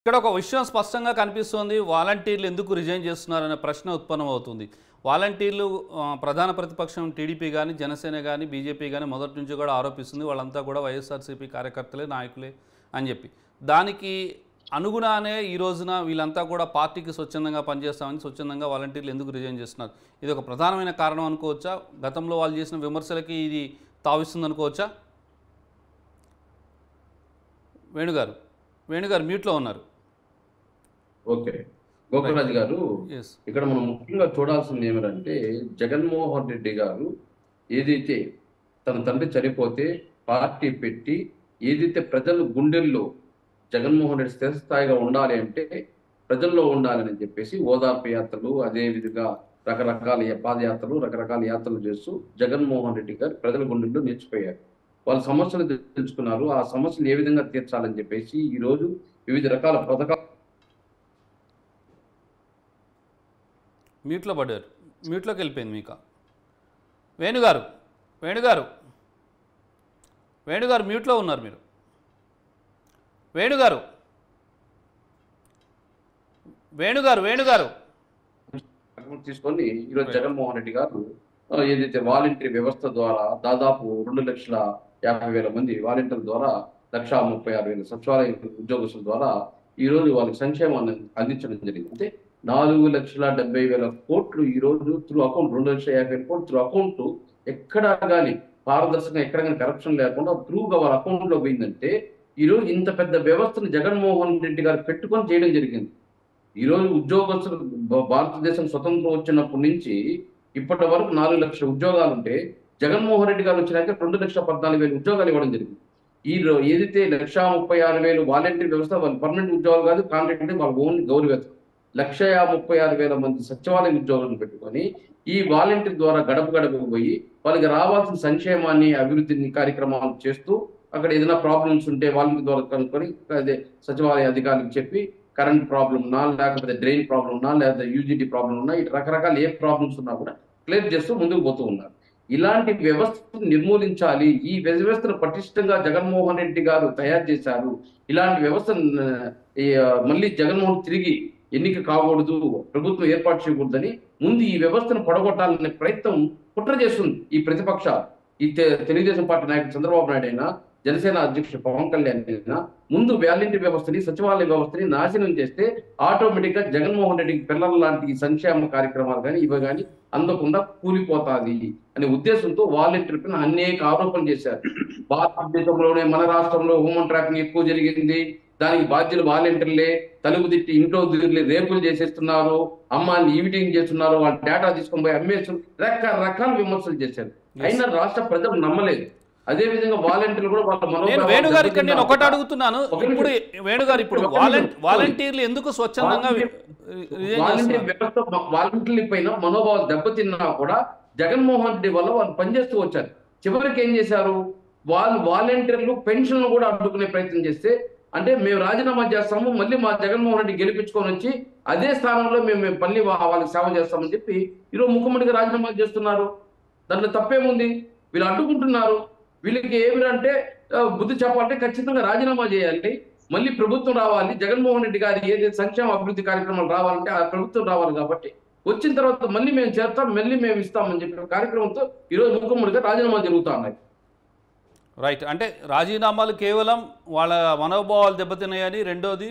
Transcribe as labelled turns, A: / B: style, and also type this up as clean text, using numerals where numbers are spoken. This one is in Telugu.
A: ఇక్కడ ఒక విషయం స్పష్టంగా కనిపిస్తోంది. వాలంటీర్లు ఎందుకు రిజైన్ చేస్తున్నారనే ప్రశ్న ఉత్పన్నమవుతుంది. వాలంటీర్లు ప్రధాన ప్రతిపక్షం టీడీపీ గాని, జనసేన గాని, బీజేపీ గాని మొదటి నుంచి కూడా ఆరోపిస్తుంది. వాళ్ళంతా కూడా వైఎస్ఆర్సీపీ కార్యకర్తలే, నాయకులే అని చెప్పి. దానికి అనుగుణానే ఈ రోజున వీళ్ళంతా కూడా పార్టీకి స్వచ్ఛందంగా పనిచేస్తామని స్వచ్ఛందంగా వాలంటీర్లు ఎందుకు రిజైన్ చేస్తున్నారు? ఇది ఒక ప్రధానమైన కారణం అనుకోవచ్చా? గతంలో వాళ్ళు చేసిన విమర్శలకి ఇది తావిస్తుంది అనుకోవచ్చా? వేణుగారు మ్యూట్లో ఉన్నారు.
B: ఓకే, గోకులరాజు గారు,
A: ఎస్.
B: ఇక్కడ మనం ముఖ్యంగా చూడాల్సింది ఏమిటంటే, జగన్మోహన్ రెడ్డి గారు ఏదైతే తన తండ్రి చనిపోతే పార్టీ పెట్టి ఏదైతే ప్రజలు గుండెల్లో జగన్మోహన్ రెడ్డి స్థిరస్థాయిగా ఉండాలి అంటే ప్రజల్లో ఉండాలని చెప్పేసి ఓదార్పు యాత్రలు, అదే విధంగా రకరకాల పాదయాత్రలు, రకరకాల యాత్రలు చేస్తూ జగన్మోహన్ రెడ్డి గారు ప్రజల గుండెల్లో నిలిచిపోయారు. వాళ్ళ సమస్యలు తెలుసుకున్నారు. ఆ సమస్యలు ఏ విధంగా తీర్చాలని చెప్పేసి ఈరోజు వివిధ రకాల పథకాలు.
A: మ్యూట్లో పడ్డారు. మ్యూట్లోకి వెళ్ళిపోయింది మీకు. వేణుగారు మ్యూట్లో ఉన్నారు మీరు. వేణుగారు
B: తీసుకొని ఈరోజు జగన్మోహన్ రెడ్డి గారు ఏదైతే వాలంటీర్ వ్యవస్థ ద్వారా దాదాపు 2,50,000 మంది వాలంటీర్ల ద్వారా 1,36,000 సచివాలయ ఉద్యోగస్తుల ద్వారా ఈ రోజు వాళ్ళకి సంక్షేమాన్ని అందించడం జరిగింది. అంటే 4,70,000 కోట్లు ఈ రోజు త్రూ అకౌంట్, 2,50,000 కోట్లు త్రూ అకౌంట్. ఎక్కడా కానీ పారదర్శకంగా ఎక్కడ కానీ కరప్షన్ లేకుండా త్రూగా వాళ్ళ అకౌంట్ లో పోయిందంటే ఈ రోజు ఇంత పెద్ద వ్యవస్థను జగన్మోహన్ రెడ్డి గారు పెట్టుకొని చేయడం జరిగింది. ఈ రోజు ఉద్యోగస్తులు భారతదేశం స్వతంత్రం వచ్చినప్పటి నుంచి ఇప్పటి వరకు 4 లక్షల ఉద్యోగాలు ఉంటే జగన్మోహన్ రెడ్డి గారు వచ్చినాక 2,14,000 ఉద్యోగాలు ఇవ్వడం జరిగింది. ఏదైతే 1,36,000 వాలంటీర్ వ్యవస్థ, వాళ్ళు పర్మనెంట్ ఉద్యోగాలు కాదు, కాంట్రాక్ట్, వాళ్ళ ఓన్లీ గౌరవేతనం. 1,36,000 మంది సచివాలయ ఉద్యోగులను పెట్టుకొని ఈ వాలంటీర్ ద్వారా గడప గడపకు పోయి వాళ్ళకి రావాల్సిన సంక్షేమాన్ని, అభివృద్ధిని కార్యక్రమాలు చేస్తూ అక్కడ ఏదైనా ప్రాబ్లమ్స్ ఉంటే వాలంటీర్ ద్వారా కనుక్కొని అదే సచివాలయ అధికారులకు చెప్పి కరెంట్ ప్రాబ్లం ఉన్నా, లేకపోతే డ్రైన్ ప్రాబ్లం ఉన్నా, లేదా యూజిటీ ప్రాబ్లం ఉన్నా, ఇటు రకరకాల ఏ ప్రాబ్లమ్స్ ఉన్నా కూడా క్లియర్ చేస్తూ ముందుకు పోతూ ఉన్నారు. ఇలాంటి వ్యవస్థను నిర్మూలించాలి. ఈ వ్యవస్థను పటిష్టంగా జగన్మోహన్ రెడ్డి గారు తయారు చేశారు. ఇలాంటి వ్యవస్థను మళ్ళీ జగన్మోహన్ తిరిగి ఎన్నిక కాకూడదు, ప్రభుత్వం ఏర్పాటు చేయకూడదని ముందు ఈ వ్యవస్థను పడగొట్టాలనే ప్రయత్నం కుట్ర చేస్తుంది ఈ ప్రతిపక్షాలు. ఈ తెలుగుదేశం పార్టీ నాయకుడు చంద్రబాబు నాయుడు అయినా, జనసేన అధ్యక్షుడు పవన్ కళ్యాణ్ అయినా ముందు వాలంటీర్ వ్యవస్థని, సచివాలయ వ్యవస్థని నాశనం చేస్తే ఆటోమేటిక్ గా జగన్మోహన్ రెడ్డికి పిల్లల లాంటి సంక్షేమ కార్యక్రమాలు కానీ ఇవి కానీ అందకుండా కూలిపోతాది అనే ఉద్దేశంతో వాలంటీర్ పైన అనేక ఆరోపణలు చేశారు. భారతదేశంలోనే మన రాష్ట్రంలో హ్యూమన్ ట్రాఫింగ్ ఎక్కువ జరిగింది, దానికి బాధ్యులు వాలంటీర్లే, తలుపు తిట్టి ఇంట్లో రేపులు చేసేస్తున్నారు, అమ్మాయిని ఈవిటింగ్ చేస్తున్నారు, వాళ్ళ డేటా తీసుకొని పోయి అమ్మేస్తున్నారు, రకరకాల విమర్శలు చేశారు. అయినా రాష్ట్ర ప్రజలు నమ్మలేదు. అదే విధంగా వాలంటీర్లు కూడా వాళ్ళ
A: వేణుగారు ఇక్కడ నేను ఒకటి అడుగుతున్నాను. ఇప్పుడు వేణుగారు, ఇప్పుడు వాలంటీర్లు ఎందుకు స్వచ్ఛందంగా
B: వాలంటీర్ వ్యవస్థ, వాలంటీర్ల పైన మనోభావాలు దెబ్బతిన్నా కూడా జగన్మోహన్ రెడ్డి వల్ల వాళ్ళు పనిచేస్తూ వచ్చారు. చివరికి ఏం చేశారు, వాళ్ళు వాలంటీర్లు పెన్షన్లు కూడా అడ్డుకునే ప్రయత్నం చేస్తే, అంటే మేము రాజీనామా చేస్తాము, మళ్ళీ మా జగన్మోహన్ రెడ్డి గెలిపించుకొని వచ్చి అదే స్థానంలో మేము మళ్ళీ వాళ్ళకి సేవ చేస్తామని చెప్పి ఈరోజు ముఖ్యమంత్రిగా రాజీనామా చేస్తున్నారు. దాంట్లో తప్పేముంది? వీళ్ళు అడ్డుకుంటున్నారు. వీళ్ళకి ఏమిటంటే బుద్ధి చెప్పాలంటే ఖచ్చితంగా రాజీనామా చేయాలి, మళ్ళీ ప్రభుత్వం రావాలి, జగన్మోహన్ రెడ్డి గారి ఏదైతే సంక్షేమ అభివృద్ధి కార్యక్రమాలు రావాలంటే ఆ ప్రభుత్వం రావాలి. కాబట్టి వచ్చిన తర్వాత మళ్ళీ మేము చేస్తాం, మళ్ళీ మేము ఇస్తామని చెప్పిన కార్యక్రమంతో ఈరోజు ముఖ్యమంత్రిగా రాజీనామా జరుగుతా ఉన్నాయి.
A: రైట్. అంటే రాజీనామాలు కేవలం వాళ్ళ మనోభావాలు దెబ్బతిన్నాయని, రెండోది